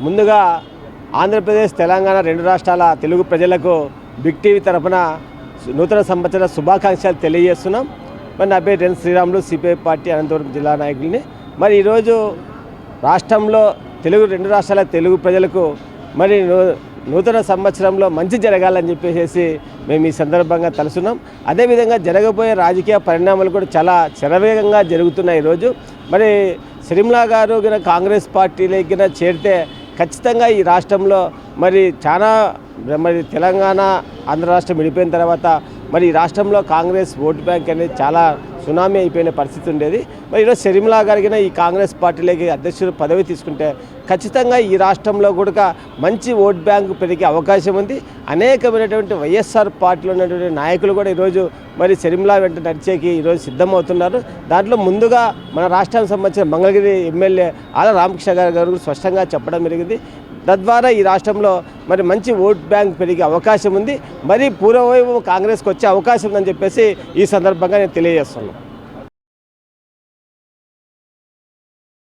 ముందుగా ఆంధ్రప్రదేశ్ తెలంగాణ రెండు రాష్ట్రాల తెలుగు ప్రజలకు బిగ్ టీవీ తరఫున నూతన సంవత్సర శుభాకాంక్షలు తెలియజేస్తున్నాం. మరి నా పేరు ఎన్ శ్రీరాములు, సిపిఐ పార్టీ అనంతపురం జిల్లా నాయకుడిని. మరి ఈరోజు రాష్ట్రంలో రెండు రాష్ట్రాల తెలుగు ప్రజలకు మరి నూతన సంవత్సరంలో మంచి జరగాలని చెప్పేసి మేము ఈ సందర్భంగా తలుస్తున్నాం. అదేవిధంగా జరగబోయే రాజకీయ పరిణామాలు కూడా చాలా శరవేగంగా జరుగుతున్నాయి. ఈరోజు మరి సిరిమల గారు కాంగ్రెస్ పార్టీలోకి చేరితే ఖచ్చితంగా ఈ రాష్ట్రంలో మరి తెలంగాణ ఆంధ్ర రాష్ట్రం విడిపోయిన తర్వాత మరి ఈ రాష్ట్రంలో కాంగ్రెస్ ఓటు బ్యాంక్ అనేది చాలా సునామీ అయిపోయిన పరిస్థితి ఉండేది. మరి ఈరోజు సిరిమల గారికి ఈ కాంగ్రెస్ పార్టీలోకి అధ్యక్షుడు పదవి తీసుకుంటే ఖచ్చితంగా ఈ రాష్ట్రంలో కూడా మంచి ఓట్ బ్యాంకు పెరిగే అవకాశం ఉంది. అనేకమైనటువంటి వైఎస్ఆర్ పార్టీలో ఉన్నటువంటి నాయకులు కూడా ఈరోజు మరి సిరిమల వెంట నడిచేకి ఈరోజు సిద్ధమవుతున్నారు. దాంట్లో ముందుగా మన రాష్ట్రానికి సంబంధించిన మంగళగిరి ఎమ్మెల్యే ఆల రామకృష్ణ గారు స్పష్టంగా చెప్పడం జరిగింది. తద్వారా ఈ రాష్ట్రంలో మరి మంచి ఓట్ బ్యాంక్ పెరిగే అవకాశం ఉంది. మరి పూర్వవైపు కాంగ్రెస్కి వచ్చే అవకాశం ఉందని చెప్పేసి ఈ సందర్భంగా నేను తెలియజేస్తున్నాను.